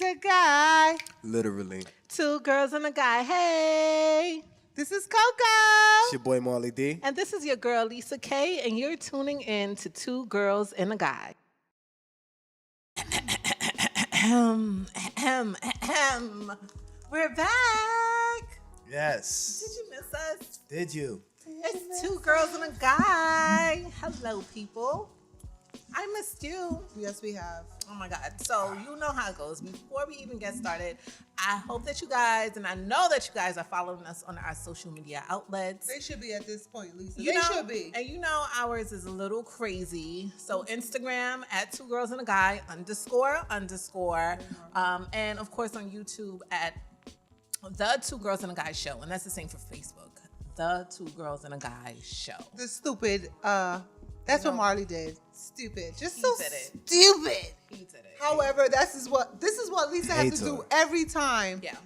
and a guy. Literally. Two girls and a guy. Hey. This is Koko. It's your boy Marlie D. And this is your girl Lisa K. And you're tuning in to Two Girls and a Guy. We're back. Yes. Did you miss us? Did you? It's Two Girls and a Guy. Hello, people. I missed you. Yes, we have. Oh my God. So you know how it goes. Before we even get started, I hope that you guys, and I know that you guys are following us on our social media outlets. They should be at this point, Lisa. They should be. And you know ours is a little crazy. So Instagram at Two Girls and a Guy __. And of course on YouTube at The Two Girls and a Guy Show. And that's the same for Facebook. The Two Girls and a Guy Show. The stupid, that's what Marlie did. Stupid. Just He so did it. stupid. He did it. However, this is what Lisa has Hates to do her. every time. Yeah.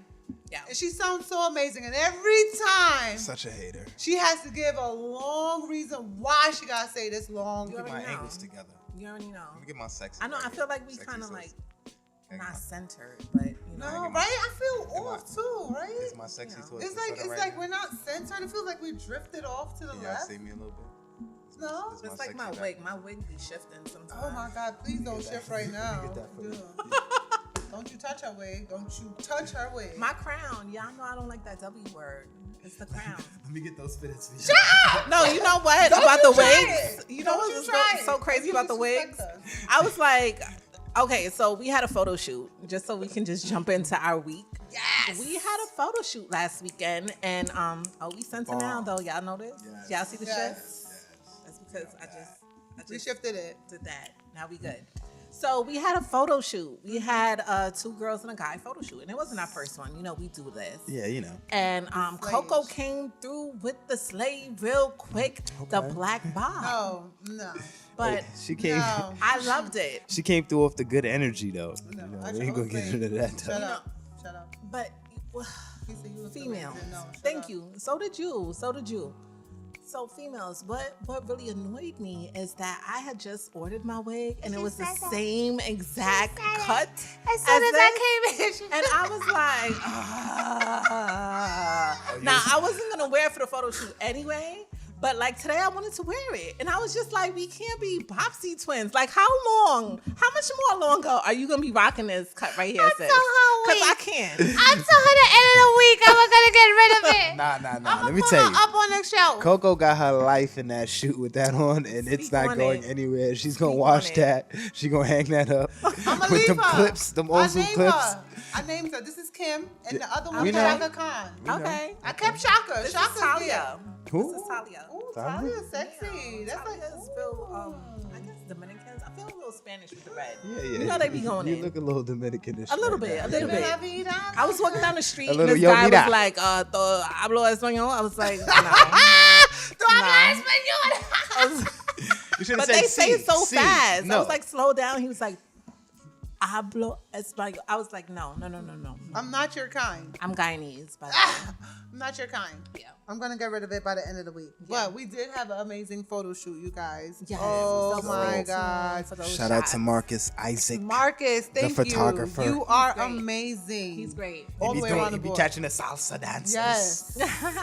And she sounds so amazing. And every time Such a hater. she has to give a long reason why she gotta say this long. You Get my already know. ankles together. You already know. Let me get my sexy. I know. I feel like we Sexy kind of sis. like Can I not get centered, but you know. No, right? I feel off too, right? It's my sexy Yeah. toy. It's like we're not centered. It feels like we drifted off to the Can y'all left. see me a little bit? No. This is It's like my sexy wig. back. My wig be shifting sometimes. Oh my God! Please don't Get that shift for right you. now. Get that for you. Yeah. Don't you touch her wig. Don't you touch her wig. My crown. Y'all know I don't like that W word. It's the crown. Let me get those fitteds for you. Shut up! No, you know what Don't about you the try wigs? it. You know Don't what's you try so it. crazy Don't about the you wigs? disrespect us. I was like, okay, so we had a photo shoot just so we can just jump into our week. Yes. We had a photo shoot last weekend, and we sent it now though. Y'all know this? Yes. Y'all see the Yes. shift? That's because I just We shifted it. did that. Now we good. So we had a photo shoot. We had Two Girls and a Guy photo shoot, and it wasn't our first one. You know, we do this. Yeah, you know. And Koko came through with the slave real quick, the black bob. No. But She came. No. I loved it. She came through off the good energy though. No, You know, I we ain't gonna get tried. into that. Shut Though. up. Shut up. But He said you was females, amazing. No, shut thank up. you. So did you. So did you. So females, what really annoyed me is that I had just ordered my wig and it was the same exact cut As soon as I came in, and I was like, Now I wasn't gonna wear it for the photo shoot anyway. But like today I wanted to wear it. And I was just like, we can't be Bopsy twins. Like how much more longer are you gonna be rocking this cut right here, sis? told her Because I week. can't. I told her the end of the week I was gonna get rid of it. Nah. Let me Put tell her you. up on the show. Coco got her life in that shoot with that on, and it's Speak not on going it. anywhere. She's gonna Speak wash on it. that. She gonna hang that up I'ma with leave them her. clips, them I old school named clips. her. I named her. This is Kim, and the other one We is know. Shaka Khan. Okay. I kept Shaka. This is Shaka's Talia. Who? This is Talia. Ooh, Talia? Talia's sexy. That's like, Talia's feel, I guess Dominicans. I feel a little Spanish with the red. Yeah. You know they be going You in. look a little Dominican. A little bit, a little bit. I was walking down the street A and little this yo, guy mira. was like, hablo español? I was like, no. I was- but they say it so fast. I was like, slow down. He was like, hablo español. I was like, no. I'm not your kind. I'm Guyanese, by the way. I'm not your kind. Yeah. I'm gonna get rid of it by the end of the week. But we did have an amazing photo shoot, you guys. Yes. Oh So my stay God. tuned for those Shout out to shots. Marcus Isaac. Marcus, thank photographer. you. You are great. amazing. He's great. All the way around the He be board. catching the salsa dances. Yes.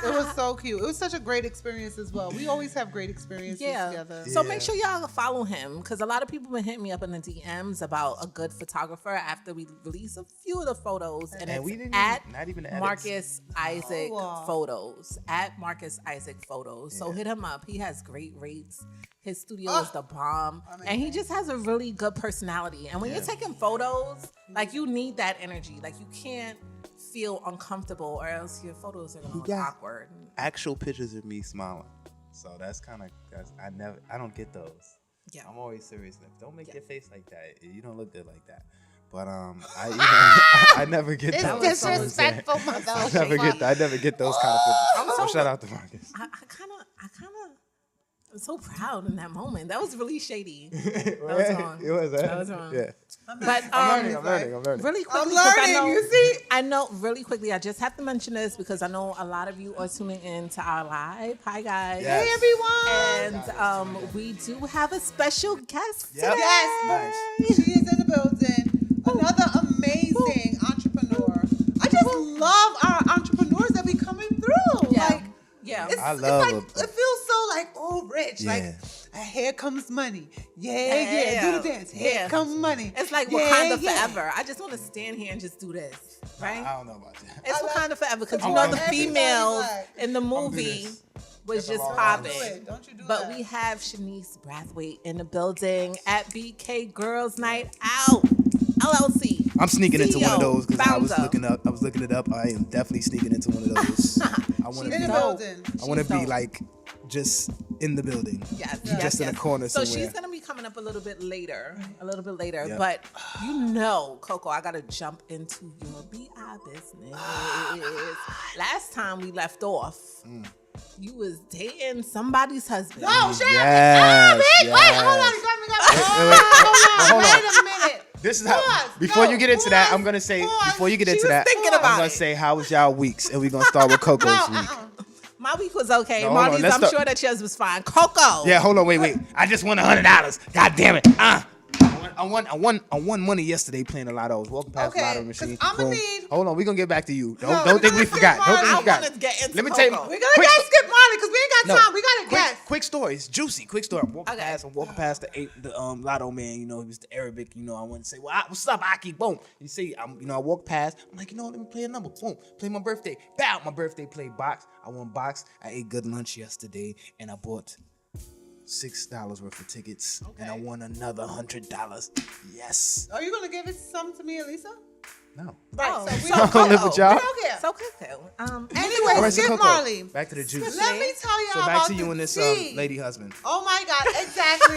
It was so cute. It was such a great experience as well. We always have great experiences together. So Yeah. make sure y'all follow him because a lot of people been hitting me up in the DMs about a good photographer after we release a few of the photos, and And we it's didn't at even, not even the edits. Marcus Isaac Oh. Photos. At Marcus Isaac Photos. So hit him up. He has great rates. His studio is the bomb, and he just has a really good personality. And when you're taking photos, like you need that energy. Like you can't feel uncomfortable, or else your photos are gonna look got- awkward. Actual pictures of me smiling. So that's kind of, I don't get those. Yeah. I'm always serious. Don't make your face like that. You don't look good like that. But I never get It's those. disrespectful, I never get those kind of pictures. So shout out to Marcus. I kind of, I'm so proud in that moment. That was really shady. That was wrong. It was, That was wrong. Yeah. But I'm learning. really I'm quickly, 'cause learning, you see? I know really quickly. I just have to mention this because I know a lot of you are tuning in to our live. Hi guys. Yes. Hey, everyone. And we do have a special guest Yep. today. Yes. Nice. She is in the building. Another amazing love our entrepreneurs that be coming through. Yeah. Like, Yeah. I love it's like, it feels so like rich. Yeah. Like here comes money. Yeah. Do the dance. Here comes money. It's like Wakanda forever. I just want to stand here and just do this, right? I don't know about that. It's Wakanda forever because Oh, you know the everybody females like, in the movie was just popping. Don't you do But that. we have Shinese Braithwaite in the building at BK Girls Night Out, LLC. I'm sneaking into one of those because I was Bowser. looking it up. I am definitely sneaking into one of those. I want to in be the building. I want to She's be dope. like just in the building. Yes, Just in a corner So somewhere. she's gonna be coming up a little bit later. Yep. But you know, Koko, I gotta jump into your BI business. Last time we left off, you was dating somebody's husband. No, shut Yes, up. Wait, hold on. You got me. Hold on. Wait a minute. This is how. Pause. Before No, you get into that, pause. I'm gonna say. Pause. Before you get She into was that, thinking I'm about gonna it. say how was y'all weeks, and we're gonna start with Coco's week. My week was okay. No, hold on, Marlie's, let's I'm start- sure that yours was fine. Koko. Yeah, hold on, wait. I just won $100. God damn it. I won money yesterday playing a lotto. I was walking past Okay, lotto machine. 'cause I'ma Boom. need- Hold on, we're gonna get back to you. No, Don't think we forgot. Don't think we I forgot. wanna get into Let me tell you. Koko. We're gonna get Skip Marley because we ain't got time. We gotta guess. Quick story. It's juicy. Quick story. I'm walking Okay. past the lotto man. You know, he was the Arabic. You know, I want to say, well, what's up, Aki? Boom. You see, I walk past. I'm like, let me play a number. Boom. Play my birthday. Bow. My birthday play box. I won box. I ate good lunch yesterday, and I bought $6 worth of tickets, and I won another $100. Yes. Are you gonna give it some to me, Elisa? No. Right. Oh, so we so don't don't live with y'all. We don't care. So Koko. Anyway, All right, so Skip Coco, Marley. back to the juice. Let me tell y'all So about back to you the and this tea. lady husband. Oh my God, exactly.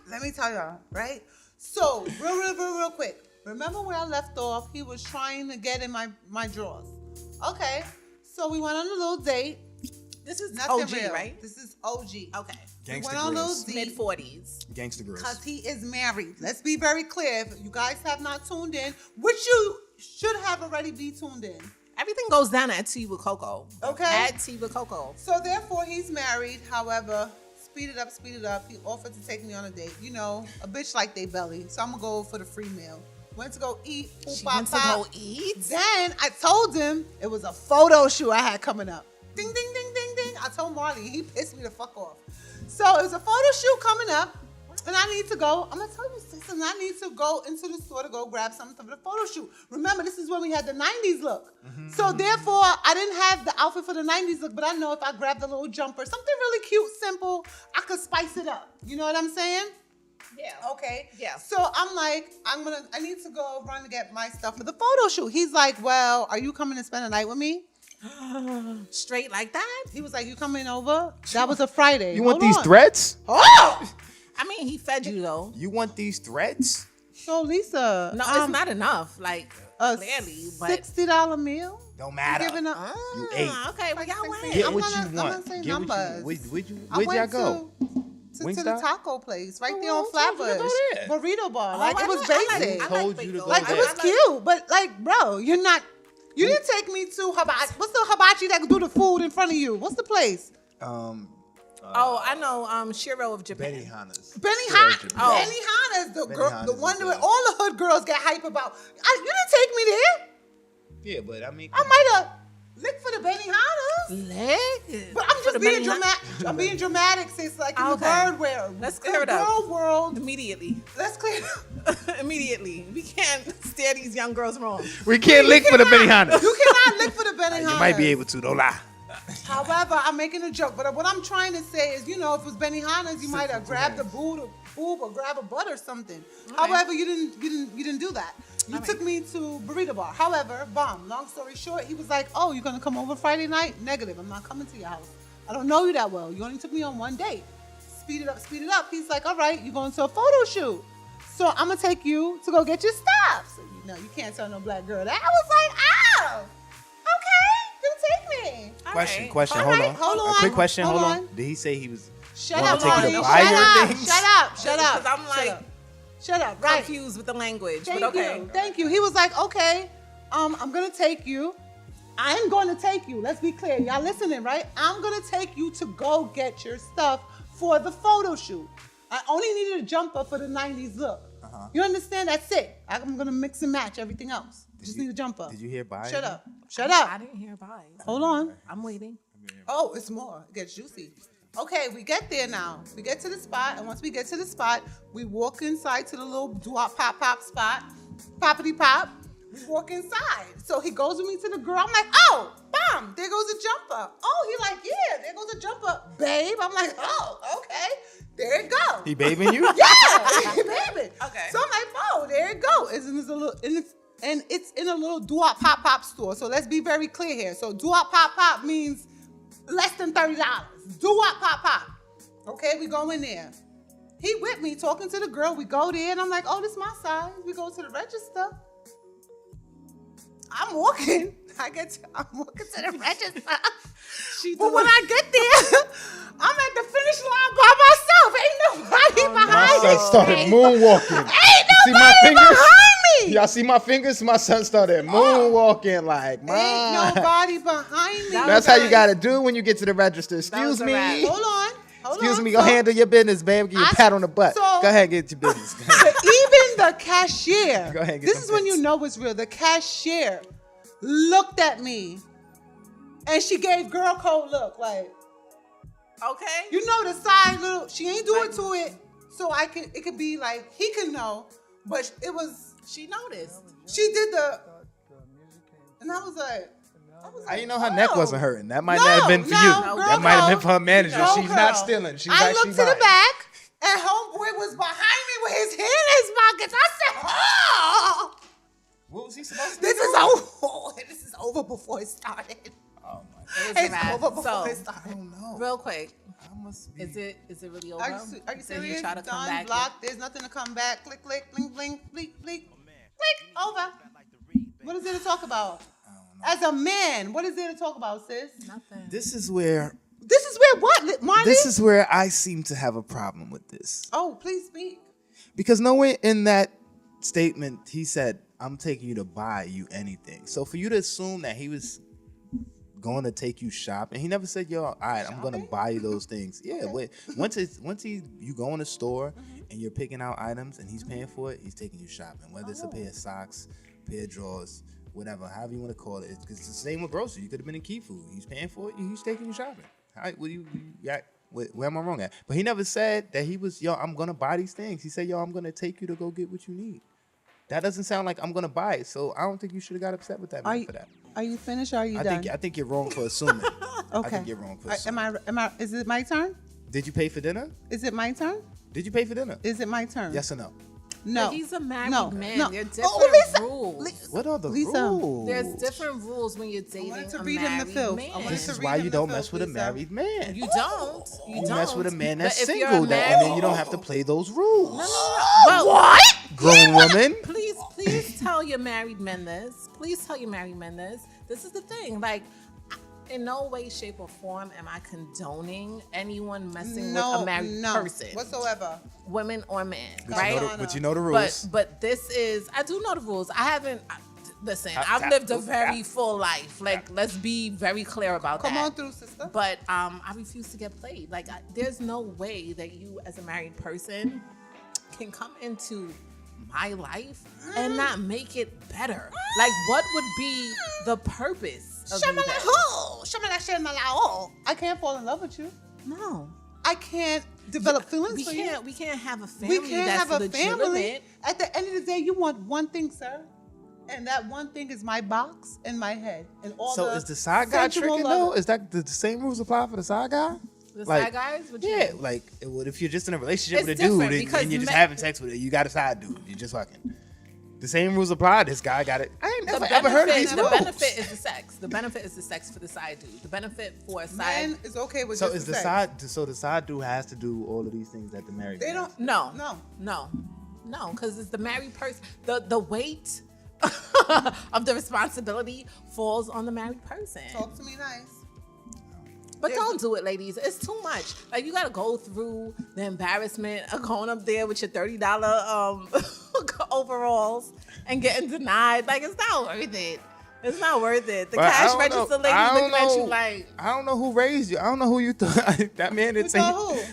Let me tell y'all, right? So, real quick. Remember where I left off? He was trying to get in my drawers. Okay. So we went on a little date. This is Nothing OG, real. right? This is OG. Okay. We Gangsta went on a little girls. Mid date 40s. Gangsta girls. because he is married. Let's be very clear. If you guys have not tuned in, which you should have already be tuned in. Everything goes down at Tea with Koko. Okay. At Tea with Koko. So therefore, he's married. However, speed it up. He offered to take me on a date. You know, a bitch like they belly. So I'm gonna go for the free meal. Went to go eat. She went to go eat. Then I told him it was a photo shoot I had coming up. Ding, ding, ding, ding, ding. I told Marley. He pissed me the fuck off. So it was a photo shoot coming up. And I need to go. I'm gonna tell you, sis, and I need to go into the store to go grab something for the photo shoot. Remember, this is when we had the 90s look. So therefore, I didn't have the outfit for the 90s look, but I know if I grabbed a little jumper, something really cute, simple, I could spice it up. You know what I'm saying? Yeah. Okay. Yeah. So I'm like, I need to go run to get my stuff for the photo shoot. He's like, well, are you coming to spend the night with me? Straight like that? He was like, you coming over? That was a Friday. You want Hold these on. threads? Oh! I mean, he fed you though. You want these threads? So Lisa, No, it's not enough. Like, a clearly, but. $60 meal. Don't matter. Giving up. You ate. Okay, well, y'all went. Get I'm what gonna- you I'm want. gonna say Get what you numbers. want. I Where'd y'all went go? to the Wingstop? taco place right Oh, there on well, I told you to Flatbush. go there. Burrito bar. Oh, Like, I it was like- I like- basic. I Told like you to Beto. go Like, there. it was I like- cute, but like, bro, you didn't take me to hibachi. What's the hibachi that can do the food in front of you? What's the place? Oh, I know. Shiro of Japan. Benihana's. Benihana's. Oh. Benihana's, the Benihana's one is where good. all the hood girls get hype about. You didn't take me there. Yeah, but I mean, I might have licked for the Benihana's. Leg. But I'm For just the being Benihana- dramatic. I'm being dramatic, sis, like in Okay. the bird world. Let's In clear the it up. girl world. Immediately. Let's clear it up. Immediately. We can't stare these young girls wrong. we can't lick for the Benihana's. You cannot lick for the Benihana's. You might be able to. Don't lie. However, I'm making a joke. But what I'm trying to say is, if it was Benihana's, you might have grabbed a boob or grab a butt or something. Right. However, you didn't do that. You took me to Burrito Bar. However, bomb. Long story short, he was like, "Oh, you're gonna come over Friday night? Negative. I'm not coming to your house. I don't know you that well. You only took me on one date. Speed it up, speed it up." He's like, "All right, you're going to a photo shoot. So I'm gonna take you to go get your stuff." So you can't tell no black girl that. I was like, "Oh, okay, you take me." All Question. right. Question. All Hold right, on. hold A on, quick question. hold Hold on. on. Did he say he was? Shut wanna up, take you Marty. to Shut buy your up. things? Shut up. Shut up. Because I'm like Shut up. Right. confused with the language. Thank but okay. you. Thank you. He was like, okay, I'm gonna take you. I'm gonna take you. Let's be clear. Y'all listening, right? I'm gonna take you to go get your stuff for the photo shoot. I only needed a jumper for the 90s look. You understand? That's it. I'm gonna mix and match everything else. Just need a jumper. Did you hear bye? Shut up. Shut I up. didn't hear bye. Hold on. I'm waiting. Oh, it's more. It gets juicy. Okay, we get there now. We get to the spot, and once we get to the spot, we walk inside to the little pop spot. Poppity pop. We walk inside. So he goes with me to the girl. I'm like, oh, bam, there goes a jumper. Oh, he like, yeah, there goes a jumper, babe. I'm like, oh, okay, there it goes. He babing you? Yeah, he babing. Okay. So I'm like, oh, there it goes. It's in a little doo-wop pop store. So let's be very clear here. So doo-wop pop means less than $30. Doo-wop pop. Okay, we go in there. He with me talking to the girl. We go there and I'm like, oh, this is my size. We go to the register. I'm walking. I'm walking to the register. But when I get there, I'm at the finish line by myself. Ain't nobody behind me. My son started moonwalking. Ain't See my nobody fingers? behind me. Y'all see my fingers? My son started moonwalking like, Ain't man. nobody behind me. That's how you gotta do when you get to the register. Excuse a me. wrap. Hold on. Excuse me. Go handle your business, babe. Give you a pat on the butt. so- Go ahead, get your business. Even the cashier. Go ahead, get This them is when you bits. know it's real. The cashier looked at me, and she gave girl code look like, Okay. you know, the side little. She ain't do it to it, so it could be like he could know, but it was. She noticed. She did the, and I was like. How you know her neck oh. wasn't hurting? That might No, not have been for no, you. girl That might have been code. for her manager. Girl She's code. not stealing. She's I actually looked to the buying. back, and homeboy was behind me with his hand in his pockets. I said, "Oh, What was he supposed to this do? is over. This is over before it started. Oh my It was a It's wrap. over before So, it started." I don't know. real quick, I must be. is it really over? Are you Did serious? he try to come Done, back? blocked. There's nothing to come back. Click, click, bling, bling, bleak, bleak. Click, over. What is there to talk about? As a man, what is there to talk about, sis? Nothing. This is where What, Marlie? this is where I seem to have a problem with this. Oh, please speak. Because nowhere in that statement he said, I'm taking you to buy you anything. So for you to assume that he was going to take you shopping, he never said, yo, all right, I'm going to buy you those things. Yeah, wait. Once you go in the store and you're picking out items and he's paying for it, he's taking you shopping. Whether it's a pair of socks, a pair of drawers, whatever, however you want to call it. Because it's the same with groceries. You could have been in Key Food. He's paying for it. He's taking you shopping. All right, where am I wrong at? But he never said that he was, yo, I'm going to buy these things. He said, yo, I'm going to take you to go get what you need. That doesn't sound like I'm going to buy it. So I don't think you should have got upset with that man for that. Are you finished or are you done? I think you're wrong for assuming. Okay. I think you're wrong for assuming. Is it my turn? Did you pay for dinner? Is it my turn? Did you pay for dinner? Is it my turn? Yes or no? No. But he's a married No. man. No. There are different Oh, Lisa. rules. What are the Lisa. rules? There's different rules when you're dating wanted to a read him the married filth. man. I wanted This to is read why him you the don't filth, mess with a Lisa. You married man. don't. You mess with a man that's But if you're single, and then you married- don't have to play those rules. But What? Grown woman. Please tell your married men this. Please tell your married men this. This is the thing. Like, in no way, shape, or form am I condoning anyone messing with a married person, whatsoever. women or men, But right? But you know the rules. But this is, I do know the rules. Listen, I've lived a very full life. Like, let's be very clear about that. Come on through, sister. But I refuse to get played. Like, there's no way that you, as a married person, can come into my life and not make it better. Like, what would be the purpose of you then? I can't fall in love with you. No. I can't develop feelings We for you. can't have a family We can't that's have a legitimate. family. At the end of the day, you want one thing, sir. And that one thing is my box and my head. And all So the is the side guy sensual tricking love- though? Is that the same rules apply for the side guy? The Like, side guys? What you Yeah, mean? like if you're just in a relationship It's with a dude different and because you're just men- having sex with it, you got a side dude. You just fucking. The same rules apply. This guy got it. I ain't The never ever heard of these benefit, rules. the benefit is the sex. The benefit is the sex for the side dude. The benefit for a side. Man is okay with So just is the sex. side? So the side dude has to do all of these things that the married. They man don't. does. No. No, because it's the married person. The weight of the responsibility falls on the married person. Talk to me nice. But don't do it, ladies. It's too much. Like, you gotta go through the embarrassment of going up there with your $30 overalls and getting denied. Like, it's not worth it. It's not worth it. The But I cash don't register know. lady I don't looking at you know. like. I don't know who raised you. I don't know who you thought. That man didn't say.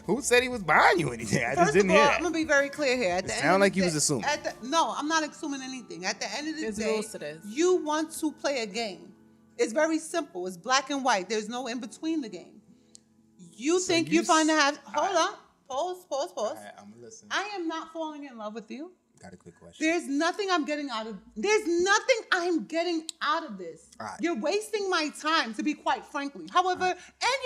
Who said he was buying you anything? I just First didn't of all, hear I'm that. gonna be very clear here. At the end Sound of like the you was day- assuming. No, I'm not assuming anything. At the end of the There's day, rules to this. you want to play a game. It's very simple. It's black and white. There's no in between the game. You So think you you're fine to s- have? Hold on. Pause. All right, I'm gonna listen. I am not falling in love with you. Got a quick question. There's nothing I'm getting out of. There's nothing I'm getting out of this. All right. You're wasting my time, to be quite frankly. However, and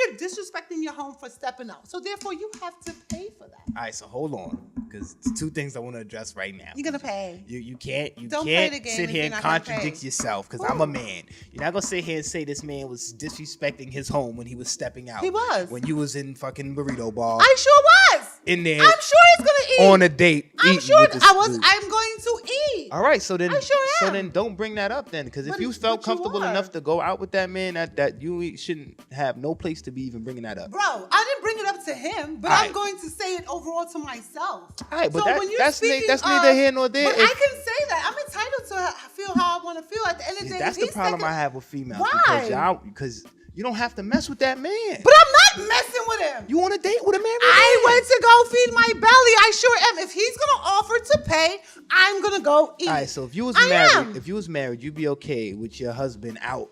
you're disrespecting your home for stepping out. So therefore, you have to pay for that. All right, so hold on, because it's two things I want to address right now. You're gonna pay. You can't Don't play the can't game sit if here you're and not gonna contradict pay. yourself because I'm a man. You're not gonna sit here and say this man was disrespecting his home when he was stepping out. He was. When you was in fucking burrito bar I sure was. in there I'm sure he's gonna eat. on a date. I'm eating sure with this I was. dude. I'm going to eat. All right, so then I sure am. so then don't bring that up then, because if But- you felt but you comfortable are. enough to go out with that man, that you shouldn't have no place to be even bringing that up. Bro, I didn't bring it up to him, but All I'm right. going to say it overall to myself. All right, but So that- when you're that's speaking neither of- here nor there. But If- I can say that. I'm entitled to feel how I want to feel. At the end of the day, That's if the he's problem taking- I have with females. Why? Because you don't have to mess with that man. But I'm not messing with him. You on a date with a man? I went to go feed my belly. I sure am. If he's gonna offer to pay, I'm gonna go eat. All right, so if you was I married, am. you'd be okay with your husband out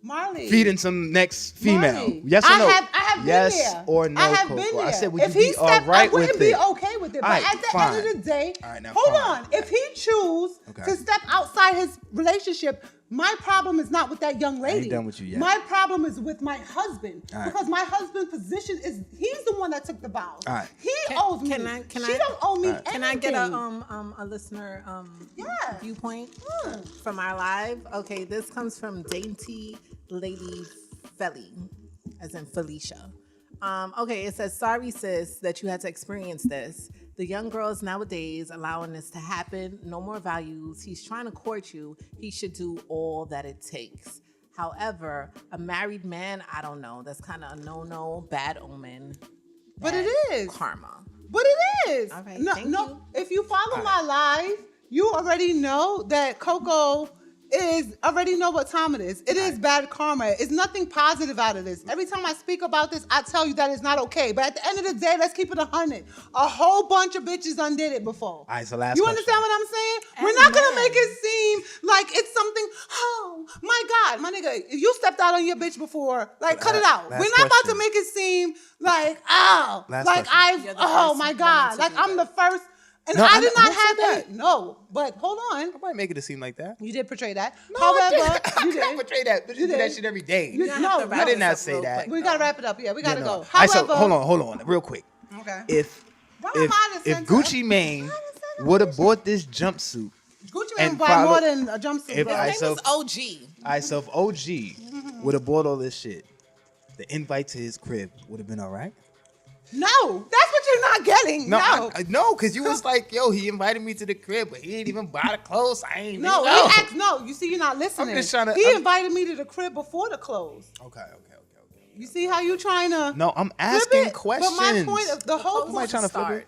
Marlie. feeding some next female. Marlie, Yes or no? I have yes been there. or no, I have Koko? been there. I said, would if you he be stepped, all right I wouldn't with be it? okay with it. But All right, at the fine. end of the day, All right, now hold fine. on. If he choose Okay. to step outside his relationship, my problem is not with that young lady. done with you yet. My problem is with my husband. All right. Because my husband's position is he's the one that took the vows. All right. He owes me. She don't owe me anything. Can I get a listener Yeah. viewpoint Hmm. from our live? Okay, this comes from Dainty Lady Felly, as in Felicia. Okay, it says, sorry sis that you had to experience this. The young girls nowadays allowing this to happen. No more values. He's trying to court you. He should do all that it takes. However, a married man, I don't know. That's kind of a no-no, bad omen. But it bad is. karma. But it is. All right, no, thank no. you. If you follow my live, you already know that Koko already know what time it is. It is bad karma. It's nothing positive out of this. Every time I speak about this, I tell you that it's not okay. But at the end of the day, let's keep it 100. A whole bunch of bitches undid it before. All right, so last You question. understand what I'm saying? We're not gonna make it seem like it's something. Oh my God, my nigga, if you stepped out on your bitch before, like cut it out. We're last not about question. to make it seem like oh, Last like question. You're the oh first my woman God, to like do I'm that. the first. And No, I did not who said have that? any. No, but hold on. I might make it seem like that. You did portray that. No, However, I you can't did. portray that. Bitches do did. that shit every day. You- You're gonna no, have to no. wrap I did this not up say real that. quick, We though. gotta wrap it up. Yeah, we gotta Yeah, go. no. All right, so However, hold on, real quick. Okay. If Why am I the if center? Gucci Mane would have bought this jumpsuit, Gucci Mane and buy follow- more than a jumpsuit, if bro. I- His name so- is OG. all right, so if OG would have bought all this shit, the invite to his crib would have been all right. No, that's what you're not getting. No. No, because you was like, yo, he invited me to the crib, but he didn't even buy the clothes. I ain't No, even know. he asked, no, you see, you're not listening. just trying to- He I'm- invited me to the crib before the clothes. Okay. You see how you trying to No, I'm flip asking it? questions. But my point of the whole Am I point. trying to flip Start. it?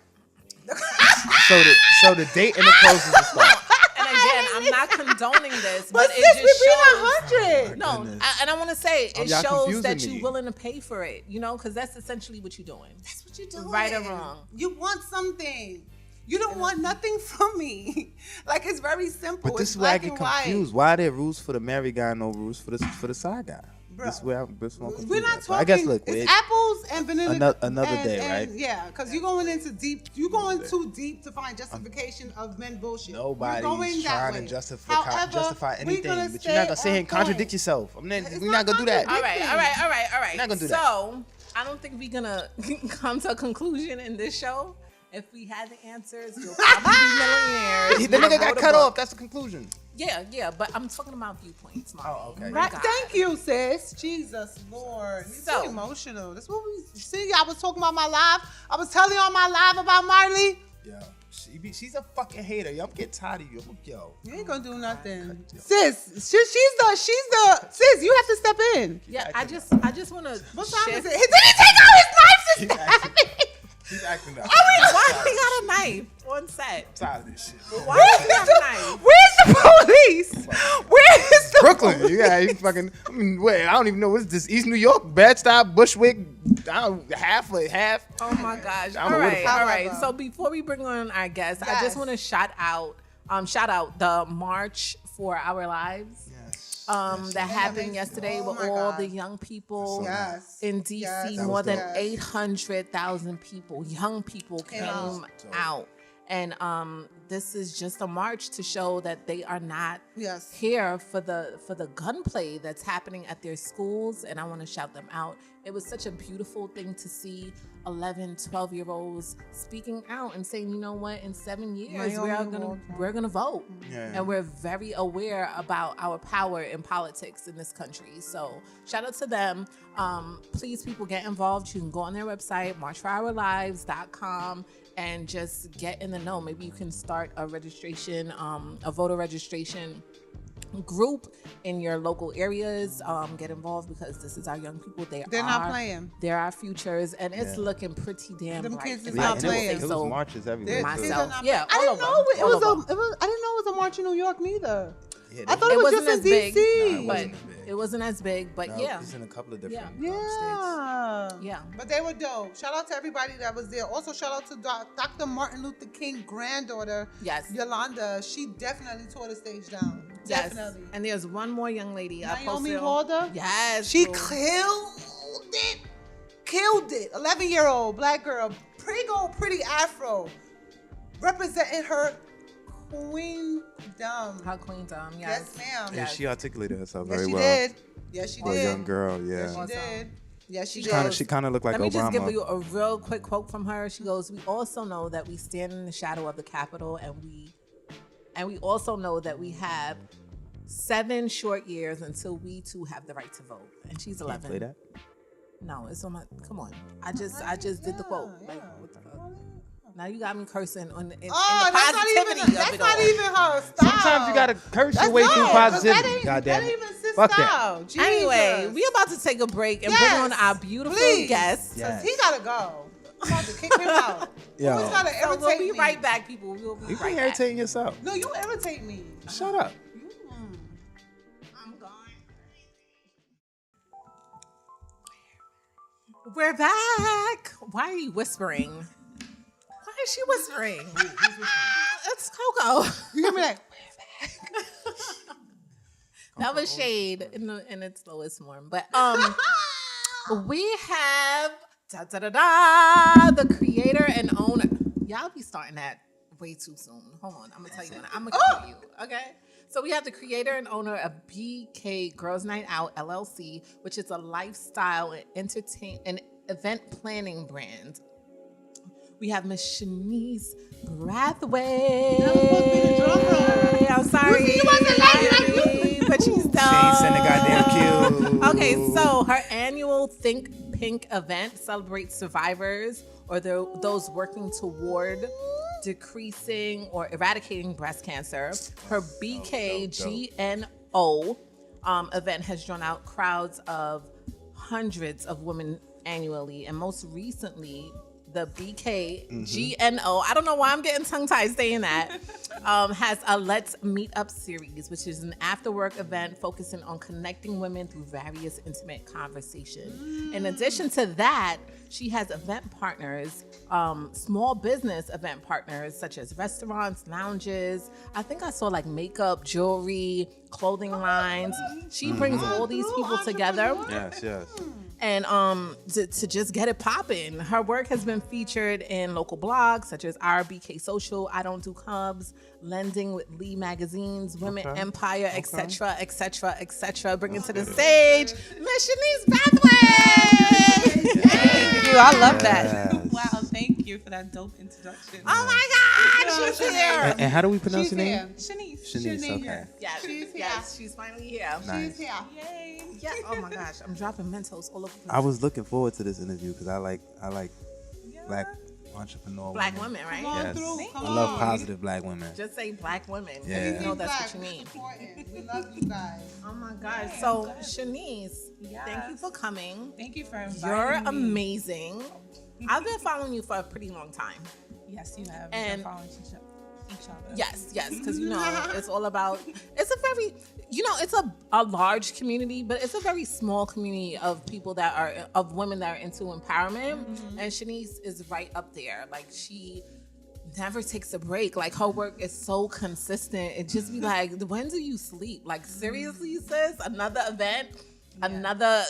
So the date and the clothes is the start. And again, I'm not condoning this, But but sis, it we just being shows. 100. No, Goodness. and I want to say it y'all shows confusing that me. you're willing to pay for it, you know, because that's essentially what you're doing. That's what you're doing. Right or wrong. You want something. You don't want nothing from me. Like, it's very simple. But this It's is where I black get and white. confused. Why are there rules for the married guy, no rules for the side guy? Bro. This is where I'm confused. We're not at. But talking. I guess look, it's apples and vanilla. Another day, right? Yeah, because you're going into deep. You're going too deep to find justification of men bullshit. You're going nobody's that trying way. to justify However, anything, we're gonna but you're not gonna sit here and stay on contradict point. yourself. We're It's not gonna do that. All right. Not gonna do that. So I don't think we're gonna come to a conclusion in this show. If we had the answers, we'll probably be millionaires. The nigga We'll got wrote a cut book. off. That's the conclusion. Yeah, but I'm talking about viewpoints, Marlie. Oh, okay. Right. God. Thank you, sis. Jesus Lord. You're So- so emotional. That's what we see. I was talking about my live. I was telling you on my live about Marlie. Yo, she's a fucking hater. Yo, I'm getting tired of you. Yo. You ain't gonna do nothing. Sis, she's the sis, you have to step in. Yeah, I just want to. What time is it? Did he take out his knife, He's sister? acting, he's acting up. Why he got a knife on set? I'm tired of this shit. Why does he have a knife? Where's the police? Where's the You got fucking. I mean, wait. I don't even know what's this. East New York, Bed-Stuy, Bushwick. I don't half. Oh my gosh! I don't know where the fuck. All right. So before we bring on our guests, I just want to shout out the March for Our Lives. That happened yesterday with all the young people in DC. More than 800,000 people, young people, came out. And this is just a march to show that they are not here for the gunplay that's happening at their schools. And I want to shout them out. It was such a beautiful thing to see 11, 12-year-olds speaking out and saying, you know what, in 7 years, we're gonna vote. And we're very aware about our power in politics in this country. So shout out to them. Please, people, get involved. You can go on their website, marchforourlives.com, and just get in the know. Maybe you can start a registration, a voter registration group in your local areas. Get involved, because this is our young people. They're not playing. They're our futures, and it's looking pretty damn bright. Kids is not playing. It was marches everywhere. Myself, I didn't know it was a march in New York neither. Yeah, I thought it was just in DC. But it wasn't as big. But no, it's in a couple of different states. Yeah. But they were dope. Shout out to everybody that was there. Also, shout out to Dr. Martin Luther King granddaughter, Yolanda. She definitely tore the stage down. Definitely. And there's one more young lady. Naomi Holder. Yes. She killed it. 11-year-old black girl. Pretty afro. Representing her queendom. Her queendom, yes, ma'am. Yeah, she articulated herself very well. Yes, she did. For a young girl, Yes, she did. Yes, she did. She kind of looked like Obama. Let me just give you a real quick quote from her. She goes, "We also know that we stand in the shadow of the Capitol, and we also know that we have 7 short years until we too have the right to vote." And she's 11. Play that? No, it's on my. Come on, I just did the quote. Like, what the fuck? Now you got me cursing in the positivity that's not even her style. Sometimes you gotta curse your way through positivity. That ain't even sis Fuck style. that. Anyway, we about to take a break and bring on our beautiful guest. Yes. He gotta go. I'm about to kick him out. So we'll be right back, people. We'll be right back. You irritating yourself. No, you irritate me. Shut up. I'm gone. We're back. Why are you whispering? Why is she whispering? Who's whispering? It's Koko. You hear me like, that was shade in its lowest form. But we have the creator and owner. Y'all be starting that way too soon. Hold on, I'm gonna tell you. I'm gonna kill you. Okay. So we have the creator and owner of BK Girls Night Out LLC, which is a lifestyle and event planning brand. We have Miss Shinese Braithwaite. I'm sorry. You wasn't like you. But she's done. She ain't send a goddamn cue. Okay, so her annual Think Pink event celebrates survivors or those working toward decreasing or eradicating breast cancer. Her BKGNO event has drawn out crowds of hundreds of women annually, and most recently, the BKGNO, I don't know why I'm getting tongue-tied saying that, has a Let's Meet Up series, which is an after-work event focusing on connecting women through various intimate conversations. In addition to that, she has event partners, small business event partners, such as restaurants, lounges. I think I saw like makeup, jewelry, clothing lines. She brings all these people together. Yes. And to just get it popping. Her work has been featured in local blogs such as RBK Social, I Don't Do Cubs, Lending with Lee Magazines, Women Empire, etc., etc., etc. Bringing to the stage, Miss Shinese Braithwaite. Thank you. I love that. Yes. Wow, thank you for that dope introduction. Oh my God, she's here. And how do we pronounce your name? here. Shanice. Okay. Yes, she's finally here. Nice. She's here. Yay. Yeah. Oh my gosh, I'm dropping Mentos all over the place. I was looking forward to this interview because I like black entrepreneur Black women, right? Yes. Come I love on. positive black women. Just say black women. Yeah. You know that's what you mean. We love you guys. Oh my God. So Shanice, thank you for coming. Thank you for inviting You're me. amazing. I've been following you for a pretty long time. Yes, you have. And- We've been following each other. each other. Yes, because it's all about. It's a very, it's a large community, but it's a very small community of people that are of women that are into empowerment. And Shanice is right up there. Like she never takes a break. Like her work is so consistent. It just be like, when do you sleep? Like seriously, sis, another event, another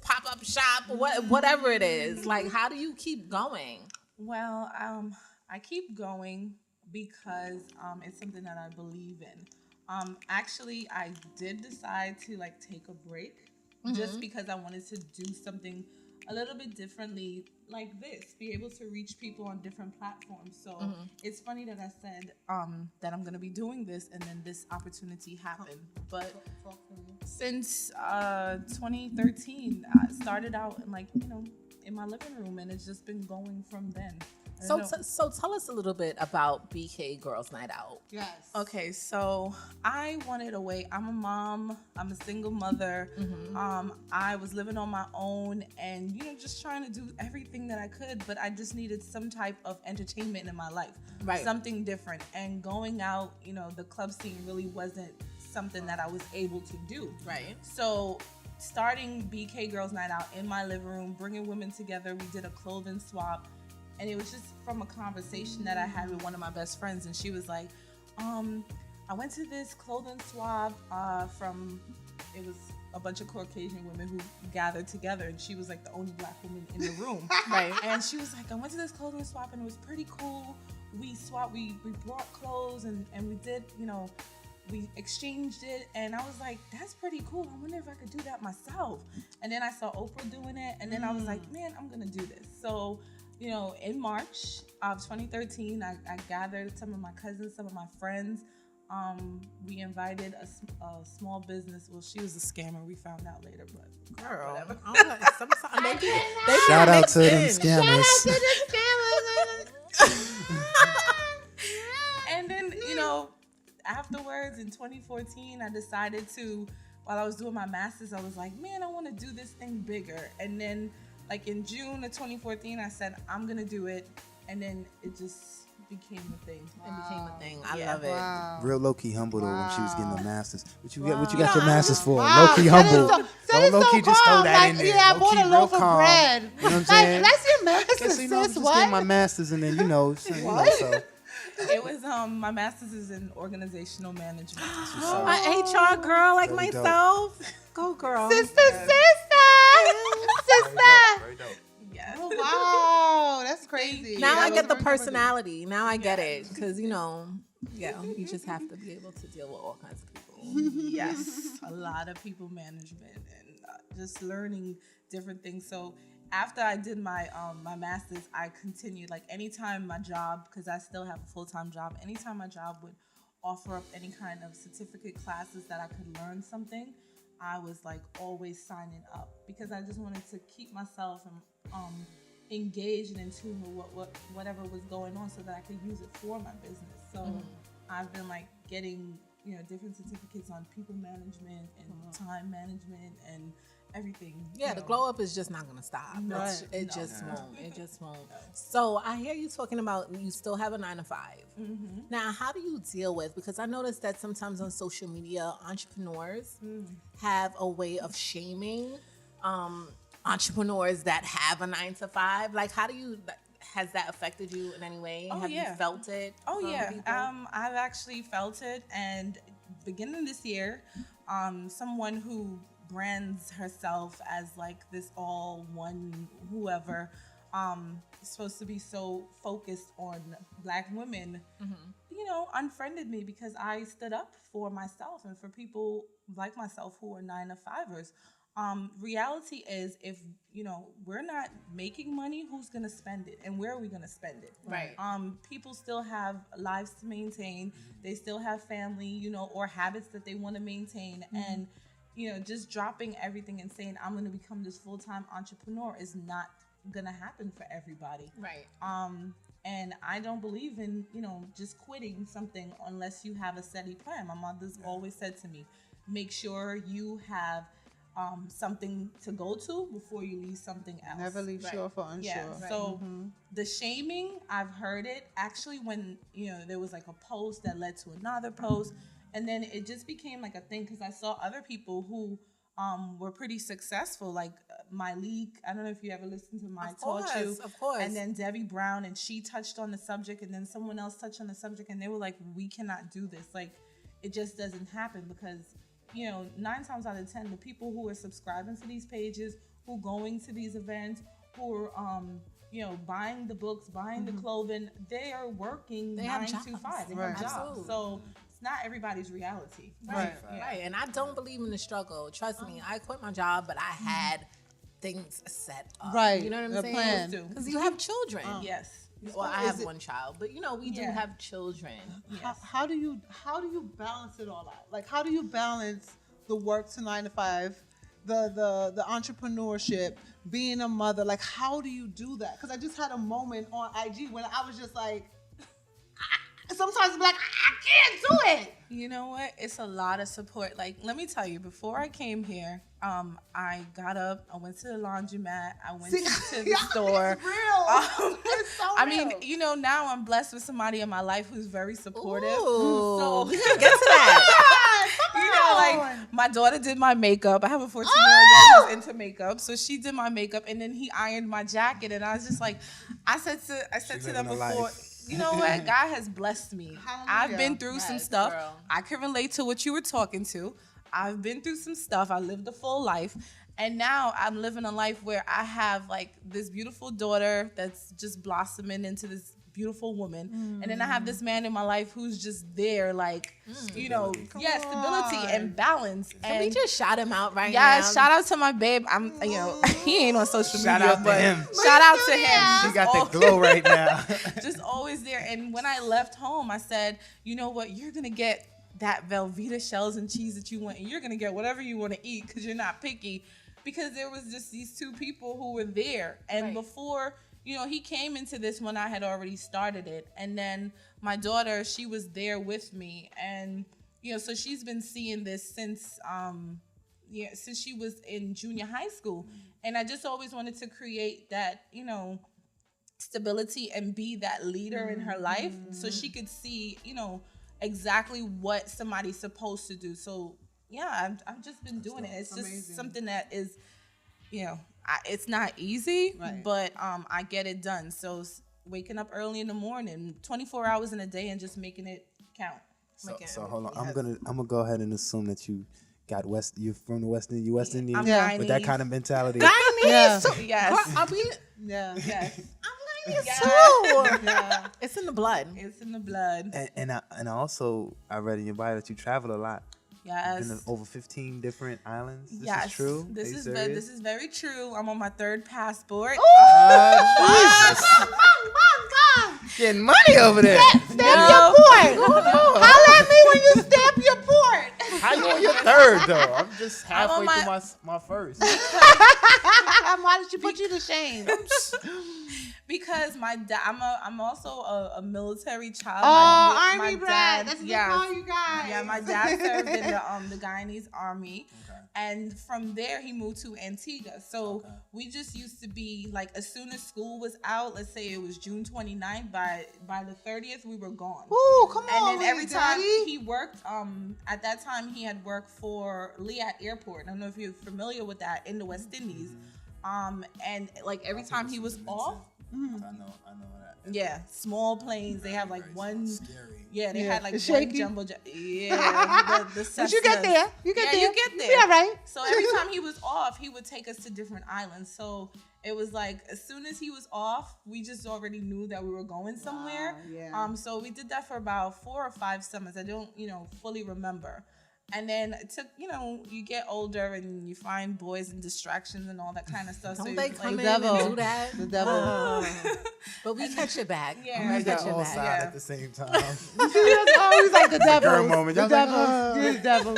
pop-up shop, whatever it is. Like how do you keep going? Well, I keep going because it's something that I believe in. Actually, I did decide to take a break just because I wanted to do something a little bit differently like this, be able to reach people on different platforms. So it's funny that I said that I'm going to be doing this and then this opportunity happened. But since 2013, I started out in my living room, and it's just been going from then. So tell us a little bit about BK Girls Night Out. Yes. Okay, so I wanted a way. I'm a mom. I'm a single mother. I was living on my own and, just trying to do everything that I could, but I just needed some type of entertainment in my life. Right. Something different. And going out, the club scene really wasn't something that I was able to do. Right. So starting BK Girls Night Out in my living room, bringing women together, we did a clothing swap. And it was just from a conversation that I had with one of my best friends. And she was like, I went to this clothing swap it was a bunch of Caucasian women who gathered together. And she was the only Black woman in the room. Right. And she was like, I went to this clothing swap and it was pretty cool. We swapped, we brought clothes and we did, we exchanged it. And I was like, that's pretty cool. I wonder if I could do that myself. And then I saw Oprah doing it. And then I was like, man, I'm going to do this. So in March of 2013, I gathered some of my cousins, some of my friends. We invited a small business. Well, she was a scammer. We found out later, but Girl, whatever. Shout out to them scammers. And then, afterwards in 2014, I decided to, while I was doing my master's, I was like, man, I want to do this thing bigger. And then in June of 2014, I said, I'm going to do it. And then it just became a thing. It became a thing. I love it. Wow. Real low-key humble though when she was getting the masters. What you got your No, masters for? Wow, Low-key that is humble. so- that Don't is so low-key just throw calm. that in there. Yeah, I bought Low-key a loaf real of calm. bread. You know what I'm saying? That's your master's, Guess, sis. I'm just What? getting my masters and then, so. It was, my master's is in organizational management. My HR girl like Very dope. myself. Go girl. Sister. Yes. Oh, wow. That's crazy. Now I That get the was very personality. Now I get it. Because, you just have to be able to deal with all kinds of people. Yes, a lot of people management and just learning different things. So after I did my my master's, I continued anytime my job, because I still have a full-time job, anytime my job would offer up any kind of certificate classes that I could learn something, I was always signing up because I just wanted to keep myself engaged and in tune with whatever was going on so that I could use it for my business. So I've been getting different certificates on people management and time management and everything. Yeah, the glow up is just not going to stop. No. It just won't. So I hear you talking about you still have a 9-to-5. Now, how do you deal with, because I noticed that sometimes on social media, entrepreneurs have a way of shaming entrepreneurs that have a 9-to-5. How do you, has that affected you in any way? Oh, have yeah. you felt it? Oh from yeah, people? I've actually felt it, and beginning this year, someone who brands herself as this all one whoever is supposed to be so focused on Black women, unfriended me because I stood up for myself and for people like myself who are 9-to-5ers. Reality is, if we're not making money, who's gonna spend it, and where are we gonna spend it? Right. People still have lives to maintain. They still have family, or habits that they want to maintain, and just dropping everything and saying I'm gonna become this full-time entrepreneur is not gonna happen for everybody. Right. And I don't believe in just quitting something unless you have a steady plan. My mother's always said to me, make sure you have something to go to before you leave something else. Never leave sure for unsure. Yeah. So the shaming, I've heard it actually when, there was like a post that led to another post. And then it just became like a thing because I saw other people who were pretty successful, like Marlie. I don't know if you ever listened to My Taught You. Of course. And then Debbie Brown, and she touched on the subject, and then someone else touched on the subject, and they were like, we cannot do this. Like, it just doesn't happen because, 9 times out of 10, the people who are subscribing to these pages, who going to these events, who are, buying the books, buying the clothing, they are working 9 to 5. They have jobs. So it's not everybody's reality. Right. And I don't believe in the struggle. Trust me, I quit my job, but I had things set up. Right. You know what I'm The saying? plan. Because you have children. Yes. Well, I have one child, but we do have children. Yes. How do you balance it all out? Like, how do you balance the work to 9 to 5, the entrepreneurship, being a mother? Like, how do you do that? Because I just had a moment on IG when I was just like, sometimes I'm like, I can't do it. You know what? It's a lot of support. Like, let me tell you, before I came here, I got up, I went to the laundromat, I went to the store. It's real. It's so I real. mean, now I'm blessed with somebody in my life who's very supportive. Ooh, So we gotta get to that. like my daughter did my makeup. I have a 14-year-old who's into makeup, so she did my makeup, and then he ironed my jacket, and I was just like, I said to them before. You know what? God has blessed me. Hallelujah. I've been through some stuff. Girl. I can relate to what you were talking to. I've been through some stuff. I lived a full life. And now I'm living a life where I have like this beautiful daughter that's just blossoming into this beautiful woman. And then I have this man in my life who's just there, like, stability and balance. Can we just shout him out right now? Yeah, shout out to my babe. He ain't on social Shout media, out to but him. shout out to him. She got the glow right now. Just always there. And when I left home, I said, you know what? You're gonna get that Velveeta shells and cheese that you want, and you're gonna get whatever you want to eat because you're not picky. Because there was just these two people who were there, and before. He came into this when I had already started it. And then my daughter, she was there with me. And, so she's been seeing this since she was in junior high school. And I just always wanted to create that, stability and be that leader in her life so she could see, exactly what somebody's supposed to do. So, yeah, I've just been doing it. It's just something that is, it's not easy, but I get it done. So waking up early in the morning, 24 hours in a day, and just making it count. So hold on, I'm gonna go ahead and assume that you got you're from the West Indies, West Indian, with that kind of mentality. Guyanese? Yes. Are we? Yes. I'm Guyanese too. Yeah. It's in the blood. It's in the blood. And I also I read in your bio that you travel a lot. Yes. Been to over 15 different islands. This yes. is true. This is very true. I'm on my 3rd passport. Jesus. Getting money over there. Stamp your port. Holla at me when you stamp your port. How you on your 3rd though? I'm just halfway through my 1st. Why did she put you to shame? Because I'm also a military child. Oh, my Army brat. dad, That's what they call you guys. Yeah, my dad served in the Guyanese Army. Okay. And from there, he moved to Antigua. So we just used to be, like, as soon as school was out, let's say it was June 29th, by the 30th, we were gone. Ooh, come on, And then every time Daddy. he worked, at that time, he had worked for Liat Airport. I don't know if you're familiar with that, in the West Indies. And, like, every time he was off, I know that. yeah, small planes. They have like one. Scary. Yeah, they had like It's one shaky. jumbo jet. Yeah, the But you get Cessnas. there. You get there. You get there. Yeah, right. So every time he was off, he would take us to different islands. So it was like as soon as he was off, we just already knew that we were going somewhere. Yeah. So we did that for about 4 or 5 summers. I don't, fully remember. And then it took, you get older and you find boys and distractions and all that kind of stuff. Don't so they you, come like, in and do that? The devil. But we catch it back. Yeah. We catch it all back. side at the same time. It's always like the devil. girl moment. The Y'all like, devil. The devil.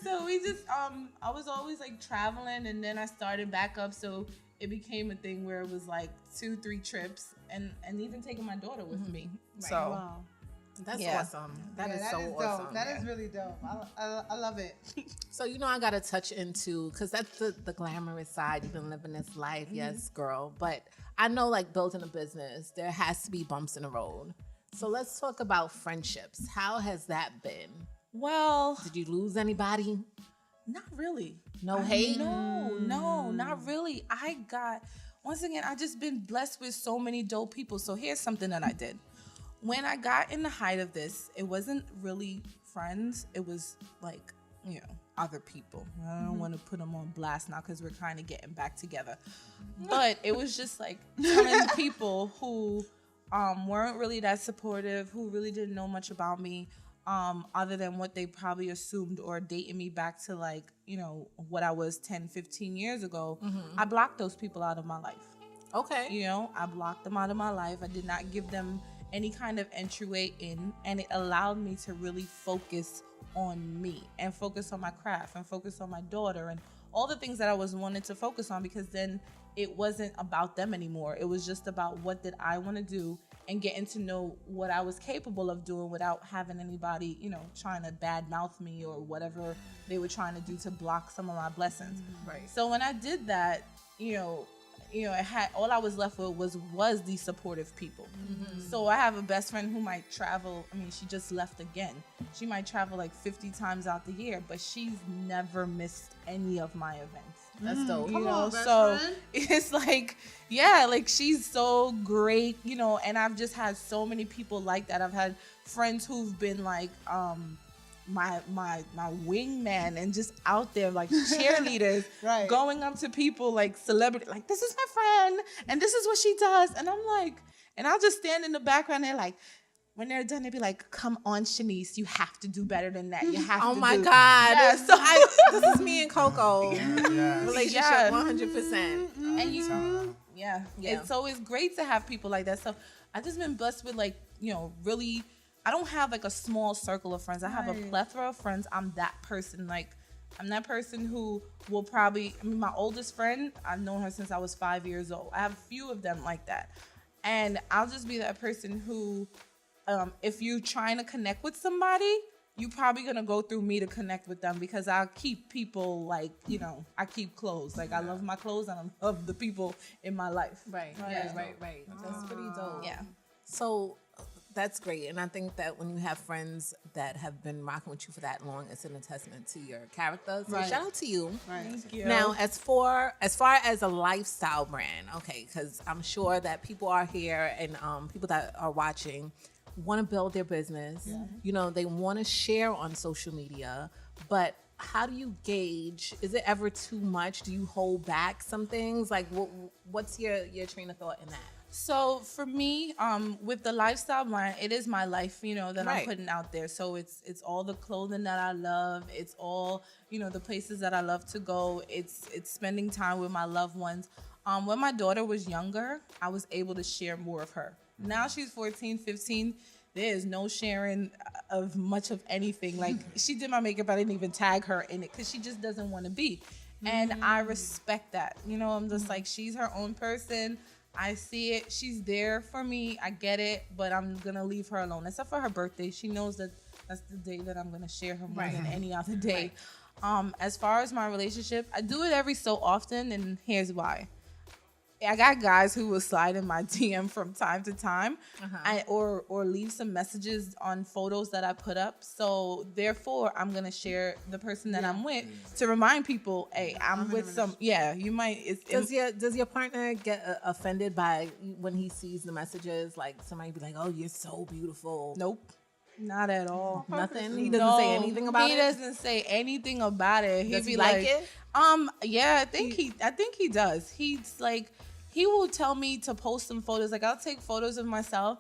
So we just, I was always like traveling, and then I started back up. So it became a thing where it was like 2-3 trips, and even taking my daughter with me. Right. So Wow. That's Yeah. awesome. That is that so is dope. awesome. That is really dope. I love it. So, I got to touch into, because that's the glamorous side. You've been living this life. Yes, girl. But I know, like, building a business, there has to be bumps in the road. So let's talk about friendships. How has that been? Well, Did you lose anybody? not really. No hate? No, not really. Once again, I just been blessed with so many dope people. So here's something that I did. When I got in the height of this, it wasn't really friends. It was like, other people. I don't want to put them on blast now because we're kind of getting back together. But it was just like telling people who weren't really that supportive, who really didn't know much about me, other than what they probably assumed or dating me back to like, what I was 10, 15 years ago. I blocked those people out of my life. Okay. I blocked them out of my life. I did not give them any kind of entryway in, and it allowed me to really focus on me and focus on my craft and focus on my daughter and all the things that I was wanting to focus on, because then it wasn't about them anymore. It was just about what did I want to do and getting to know what I was capable of doing without having anybody, trying to badmouth me or whatever they were trying to do to block some of my blessings. Right. So when I did that, it had, all I was left with was these supportive people. So I have a best friend who might travel. I mean, she just left again. She might travel like 50 times out the year, but she's never missed any of my events. That's dope. Come on, best So friend. it's like, yeah, like she's so great, and I've just had so many people like that. I've had friends who've been like, my wingman and just out there like cheerleaders, Right. going up to people like celebrity, like, this is my friend and this is what she does. And I'm like, and I'll just stand in the background and like, when they're done, they'd be like, come on, Shanice, you have to do better than that. You have Oh to my do. God. Yeah, so This is me and Coco. Relationship Yeah. 100%. and you, Yeah. it's always great to have people like that. So I've just been blessed with like, really, I don't have like a small circle of friends. I have a plethora of friends. I'm that person. Like, I'm that person who will probably, my oldest friend, I've known her since I was 5 years old. I have a few of them like that. And I'll just be that person who, if you're trying to connect with somebody, you're probably going to go through me to connect with them, because I'll keep people like, I keep clothes. Like, I love my clothes and I love the people in my life. Right. That's pretty dope. Yeah. So that's great. And I think that when you have friends that have been rocking with you for that long, it's an testament to your character. So shout out to you. Right. Thank you. Now, as far as a lifestyle brand, okay, because I'm sure that people are here and people that are watching want to build their business. Yeah. They want to share on social media, but how do you gauge? Is it ever too much? Do you hold back some things? Like, what's your train of thought in that? So for me, with the lifestyle line, it is my life, that I'm putting out there. So it's all the clothing that I love. It's all, the places that I love to go. It's spending time with my loved ones. When my daughter was younger, I was able to share more of her. Now she's 14, 15. There is no sharing of much of anything. Like, she did my makeup, I didn't even tag her in it because she just doesn't want to be. And I respect that. I'm just like, she's her own person. I see it. She's there for me. I get it, but I'm going to leave her alone. Except for her birthday. She knows that that's the day that I'm going to share her more than any other day. As far as my relationship, I do it every so often, and here's why. I got guys who will slide in my DM from time to time, or leave some messages on photos that I put up. So therefore, I'm gonna share the person that I'm with to remind people, hey, I'm with some. Yeah, you might. Does your partner get offended by when he sees the messages? Like, somebody be like, "Oh, you're so beautiful." Nope. Not at all. Nothing. He doesn't say anything about it. He doesn't say anything about it. Does he like it? Yeah, I think he does. He's like, he will tell me to post some photos. Like, I'll take photos of myself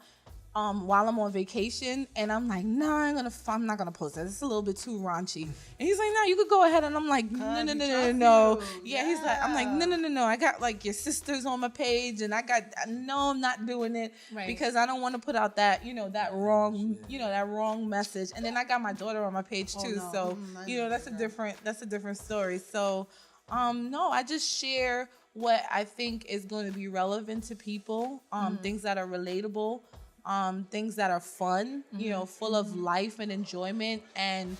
while I'm on vacation, and I'm like, nah, I'm not gonna post that. It's a little bit too raunchy. And he's like, no, you could go ahead. And I'm like, no. Yeah, he's like, I'm like, no. I got like your sisters on my page, and I'm not doing it because I don't want to put out that, that wrong message. And then I got my daughter on my page too, so that's a different story. So, no, I just share what I think is going to be relevant to people, things that are relatable. things that are fun, full of life and enjoyment. And,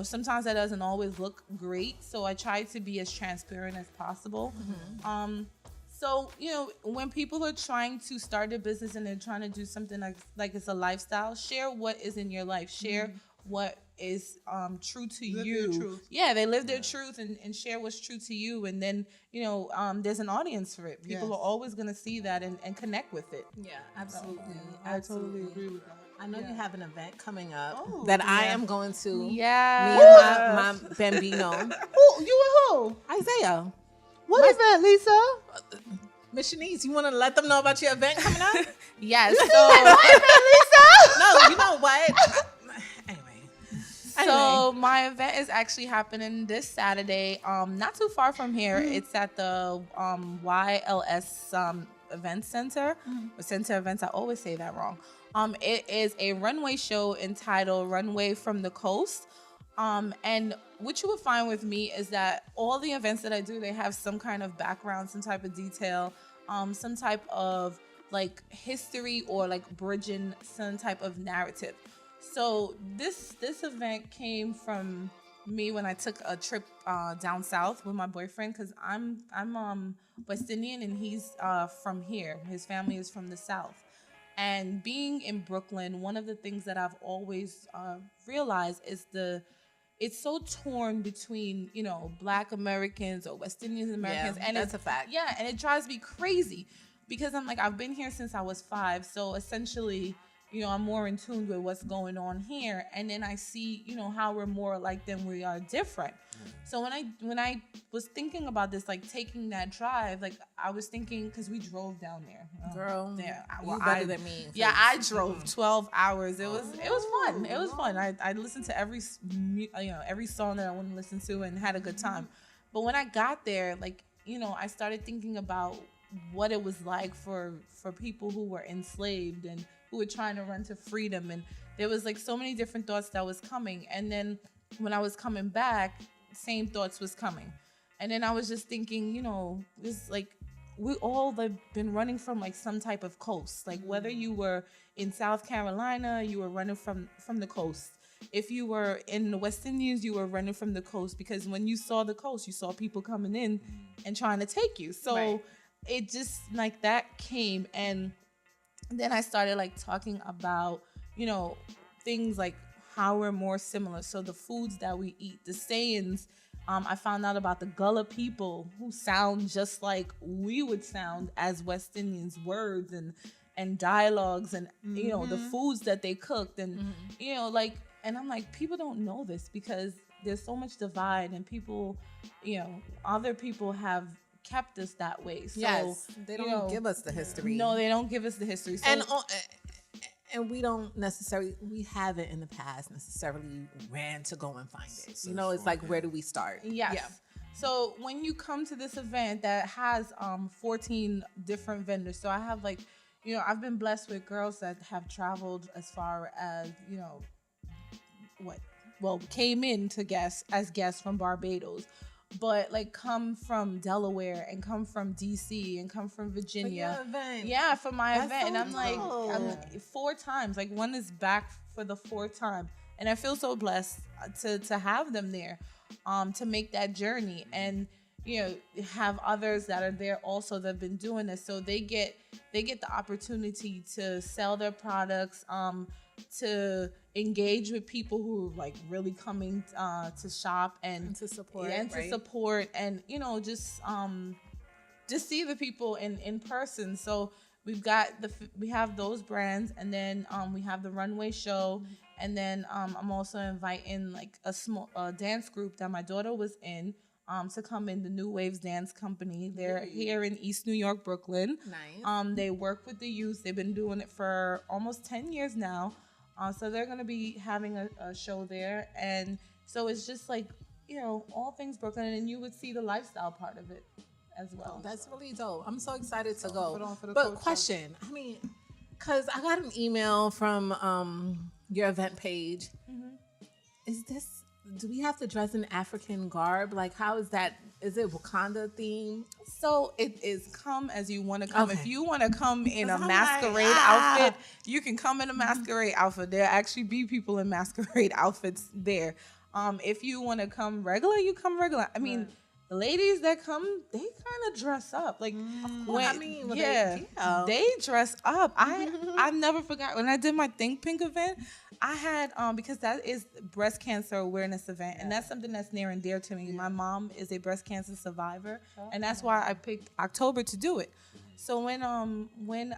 sometimes that doesn't always look great. So I try to be as transparent as possible. So, when people are trying to start a business and they're trying to do something like it's a lifestyle, share what is in your life. Share what is true to you. Yeah, they live their truth and share what's true to you. And then, there's an audience for it. People are always going to see that and connect with it. Yeah, absolutely. I totally agree with that. I know you have an event coming up that I am going to. Yeah. Me and my bambino. Who? You and who? Isaiah. What event, Lisa? Miss Shanice, you want to let them know about your event coming up? Yes. No, you know what? So my event is actually happening this Saturday, not too far from here. It's at the YLS Event Center, or Center Events. I always say that wrong. It is a runway show entitled Runway from the Coast. And what you would find with me is that all the events that I do, they have some kind of background, some type of detail, some type of like history or like bridging some type of narrative. So this event came from me when I took a trip down south with my boyfriend, because I'm West Indian and he's from here. His family is from the South. And being in Brooklyn, one of the things that I've always realized is it's so torn between, Black Americans or West Indian Americans. Yeah, and that's a fact. Yeah, and it drives me crazy because I'm like, I've been here since I was 5. So essentially, I'm more in tune with what's going on here. And then I see, how we're more alike than we are different. So when I was thinking about this, like taking that drive, like I was thinking, because we drove down there. Girl, yeah, you better than me. Yeah, I drove 12 hours. It was fun. It was fun. I listened to every song that I wanted to listen to and had a good time. But when I got there, like, I started thinking about what it was like for people who were enslaved and who were trying to run to freedom. And there was like so many different thoughts that was coming. And then when I was coming back, same thoughts was coming. And then I was just thinking, this like, we all have been running from like some type of coast. Like whether you were in South Carolina, you were running from the coast. If you were in the West Indies, you were running from the coast, because when you saw the coast, you saw people coming in and trying to take you. So it just like that came. And then I started like talking about, things like how we're more similar. So the foods that we eat, the sayings. I found out about the Gullah people who sound just like we would sound as West Indians, words and dialogues and, the foods that they cooked. And, and I'm like, people don't know this because there's so much divide and people, other people have kept us that way. So, yes, they don't give us the history. No, they don't give us the history. So, and we haven't in the past necessarily ran to go and find it. It's like, where do we start? Yes. Yeah. So when you come to this event that has 14 different vendors, so I have like, I've been blessed with girls that have traveled as far as, came in to guests from Barbados. But like come from Delaware and come from DC and come from Virginia. For your event. Yeah, for my That's event. So and I'm dope. like, I'm 4 times. Like one is back for the 4th time. And I feel so blessed to have them there, to make that journey. And, have others that are there also that have been doing this. So they get the opportunity to sell their products, to engage with people who are like really coming to shop and to support and just see the people in person. So we have those brands, and then we have the runway show, and then I'm also inviting like a small dance group that my daughter was in to come in, the New Waves Dance Company. They're here in East New York, Brooklyn. Nice. They work with the youth. They've been doing it for almost 10 years now. So they're going to be having a show there. And so it's just like, all things Brooklyn. And you would see the lifestyle part of it as well. That's really dope. I'm so excited to go. But question, because I got an email from your event page. Mm-hmm. Do we have to dress in African garb? Like, how is that Is it Wakanda theme? So it is come as you want to come. Okay. If you want to come in a I'm like, masquerade outfit, you can come in a masquerade outfit. There actually be people in masquerade outfits there. If you want to come regular, you come regular. I mean, the ladies that come, they kind of dress up. Like, they dress up. I never forgot when I did my Think Pink event. I had because that is breast cancer awareness event, and that's something that's near and dear to me. My mom is a breast cancer survivor, and that's why I picked October to do it. So when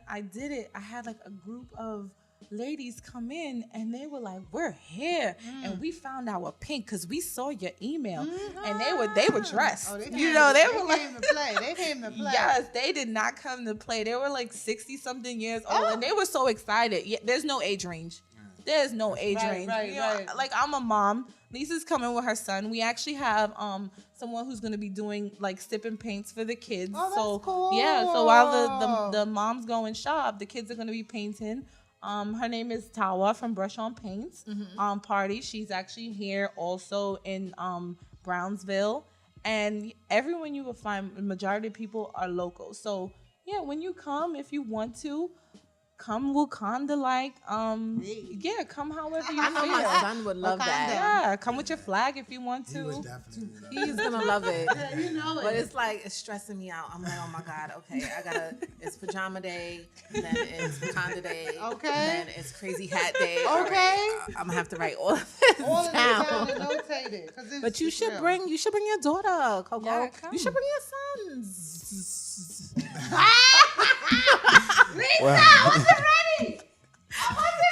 I did it, I had like a group of ladies come in and they were like, we're here and we found our pink because we saw your email, and they were dressed. Oh, they they came to play. They came to play. Yes, they did not come to play. They were like 60 something years old, and they were so excited. Yeah, there's no age range. There's no age range. Right. Like, I'm a mom. Lisa's coming with her son. We actually have someone who's gonna be doing like sipping paints for the kids. Oh, that's cool. Yeah, so while the moms go and shop, the kids are gonna be painting. Her name is Tawa from Brush on Paints party. She's actually here also in Brownsville, and everyone you will find, the majority of people are local. So yeah, when you come, if you want to. Come Wakanda like, come however you feel. I know my son would love that. Yeah, come with your flag if you want to. He would definitely love it. He's gonna love it. Yeah, you know it. But it's like, it's stressing me out. I'm like, oh my God, okay, it's pajama day, then it's Wakanda day, then it's crazy hat day. Okay. All right, I'm gonna have to write all of this All of it down. down and notate it. But you should bring your daughter, Koko. Yeah, you should bring your sons.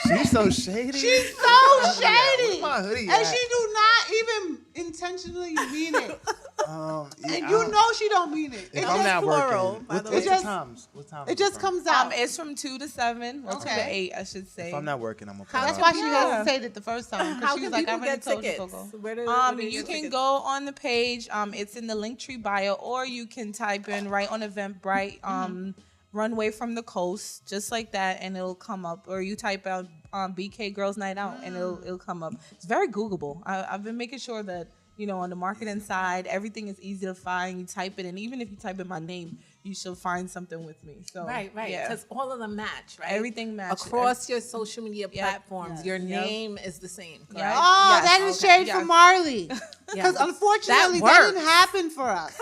She's so shady. She's so shady. Where's my hoodie And at? she do not even intentionally mean it. And I you know she don't mean it. If I'm not plural, working, by the what's way. the times? What time? It just comes out. It's from 2 to 7, or 2 to 8, I should say. If I'm not working, I'm gonna. That's why she Yeah. hesitated the first time. How Because she can was like, I people already get told you, tickets? Coco. Where do they You get can tickets? go on the page. It's in the Linktree bio, or you can type in right on Eventbrite, Runway from the Coast, just like that, and it'll come up. Or you type out BK Girls Night Out, and it'll come up. It's very Googleable. I've been making sure that, on the marketing side, everything is easy to find. You type it, and even if you type in my name, you should find something with me. So Right. yeah. Because all of them match, right? Everything matches. Across your social media platforms, your name is the same, correct? Yeah. Oh, Yes. that is shade Yes. for Marley. Because Yes. unfortunately, That that works. didn't happen for us.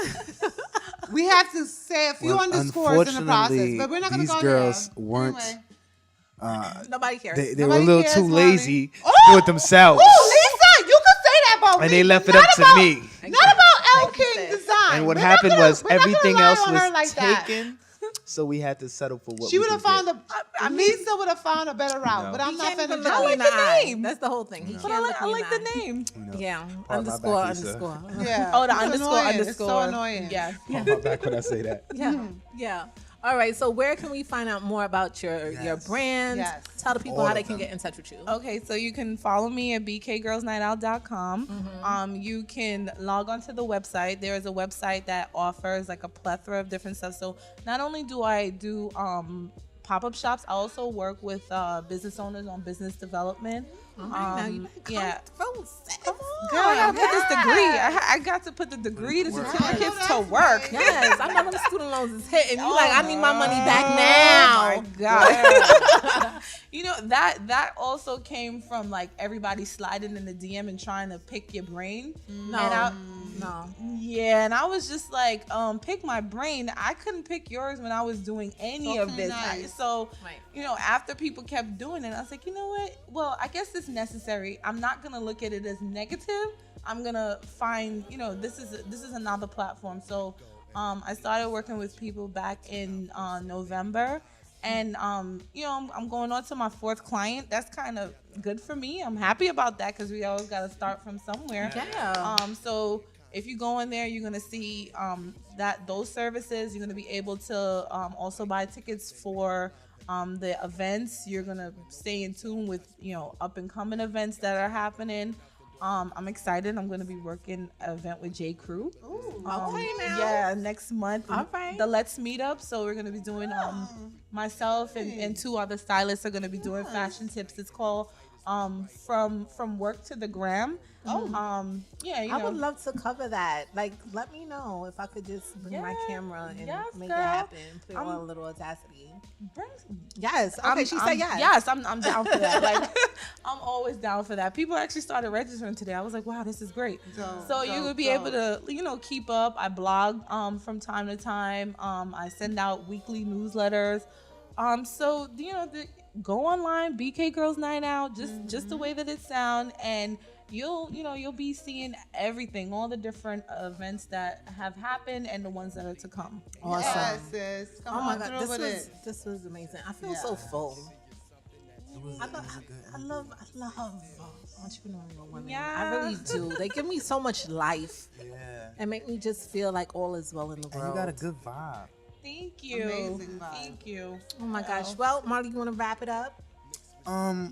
We have to say a few underscores in the process, but we're not going to these go girls there. weren't. Anyway. Nobody cares. They were a Nobody little cares, too Marley. lazy to Oh! do it themselves, Oh, Lisa, you could say that about me. and they left it Not up to about- me. Not about Elle you, King sis. design. And what We're not happened gonna- was we're not gonna everything lie else on her was like that. taken, so we had to settle for what She we would have could found get. Lisa would have found a better route, No. but I'm He not can't even finna look do me it. in the the eye. name. That's the whole thing. He No. can't I look me like in the eye. name. Yeah, Part my underscore, back, Lisa. underscore. Yeah. Oh, the It's underscore, annoying. It's underscore. so annoying. Yeah. Part my back when I say that. Yeah. All right. So where can we find out more about your brand? Yes. Tell the people All how they of can them. get in touch with you. Okay, so you can follow me at bkgirlsnightout.com. You can log onto the website. There is a website that offers like a plethora of different stuff. So not only do I do pop-up shops, I also work with business owners on business development. Now you yeah. come sis. Girl, I gotta put this degree. I got to put the degree, the certificates to work. Yes, I know them student loans is hitting. You Oh like, I need my money back now. Oh my God. that also came from like everybody sliding in the DM and trying to pick your brain. No. Yeah, and I was just like, pick my brain. I couldn't pick yours when I was doing any of this. Nice. So, Right. after people kept doing it, I was like, you know what? Well, I guess it's necessary. I'm not gonna look at it as negative. I'm gonna find, this is another platform. So, I started working with people back in November. And I'm going on to my 4th client. That's kind of good for me. I'm happy about that because we always got to start from somewhere. Yeah. So if you go in there, you're gonna see those services. You're gonna be able to also buy tickets for the events. You're gonna stay in tune with up and coming events that are happening. I'm excited. I'm going to be working an event with J. Crew. Okay now. Yeah, next month. All right. The Let's Meet Up. So we're going to be doing myself and 2 other stylists are going to be doing fashion tips. It's called from work to the gram. Yeah, I would love to cover that. Like, let me know if I could just bring my camera and make girl. it happen. Put on a little Audacity. Bring, Yes. Okay, she said yes. Yes, I'm down for that. Like, I'm always down for that. People actually started registering today. I was like, wow, this is great. So you would be able to, keep up. I blog from time to time. I send out weekly newsletters. So go online, BK Girls Night Out, just the way that it sounds, and you'll be seeing everything, all the different events that have happened and the ones that are to come. Awesome. Yes, sis. Come Oh my on God, through with it. this was amazing. I feel so full. I love entrepreneurial women. Yeah. I really do. They give me so much life Yeah. and make me just feel like all is well in the world. And you got a good vibe. Thank you. Amazing vibe. Thank you. Oh my gosh. Well, Marlie, you want to wrap it up?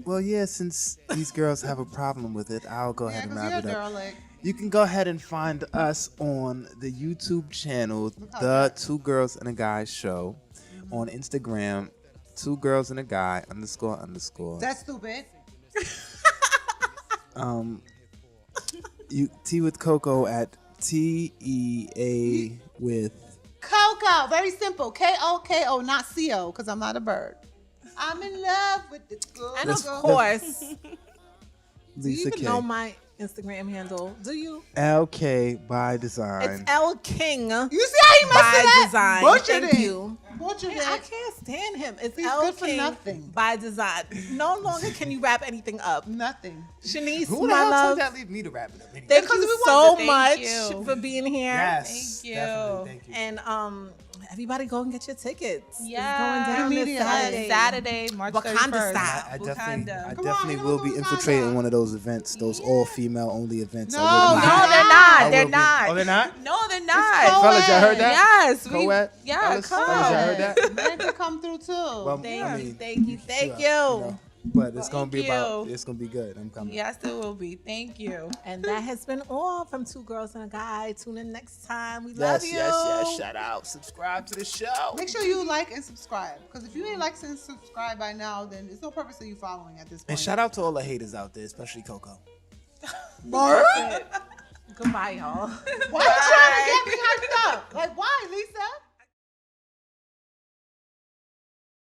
Well, yeah, since these girls have a problem with it, I'll go ahead and wrap it up. Like, You can go ahead and find us on the YouTube channel, The Two Girls and a Guy Show, on Instagram, 2 Girls and a Guy __. that's stupid. Tea with Koko at TEA with Koko. Very simple. Koko, not CO, because I'm not a bird. I'm in love with the girl. And of course, do you Lisa even K. know my Instagram handle? Do you? LK by Design. It's L King You see how he messed by it up? Design. Butchered Thank it. you. Butchered Man, I it. can't stand him. It's He's L good for King nothing. by Design. No longer can you wrap anything up. Nothing. Shanice, Who the my hell love, told that leave me to wrap it up? Anyway? thank Because you we so wanted- much Thank you. for being here. Yes, Thank you. definitely. Thank you. And everybody go and get your tickets. Yeah. It's going down this Immediately. Saturday. Saturday, March Wakanda 31st. style. I Wakanda. definitely hit will him be with infiltrating Wakanda. one of those events, those all-female only events. No, I will be- no, No, they're I not. will They're be- not. Oh, they're not? No, they're not. co-ed. Fellas, y'all heard that? Yes. Co-ed? Yeah, Fellas, come fellas, y'all heard that? Man can come through too. Well, Thank I you, mean, thank you, thank you. know, but it's gonna be Thank you. it's gonna be good. I'm coming. Yes, it will be. Thank you. And that has been all from 2 Girls and a Guy. Tune in next time. We love you. Shout out, subscribe to the show. Make sure you like and subscribe. Because if you ain't like and subscribe by now, then there's no purpose of you following at this point. And shout out to all the haters out there, especially Koko. Mark? Goodbye, y'all. Why you trying to get me hyped up? Like, why, Lisa?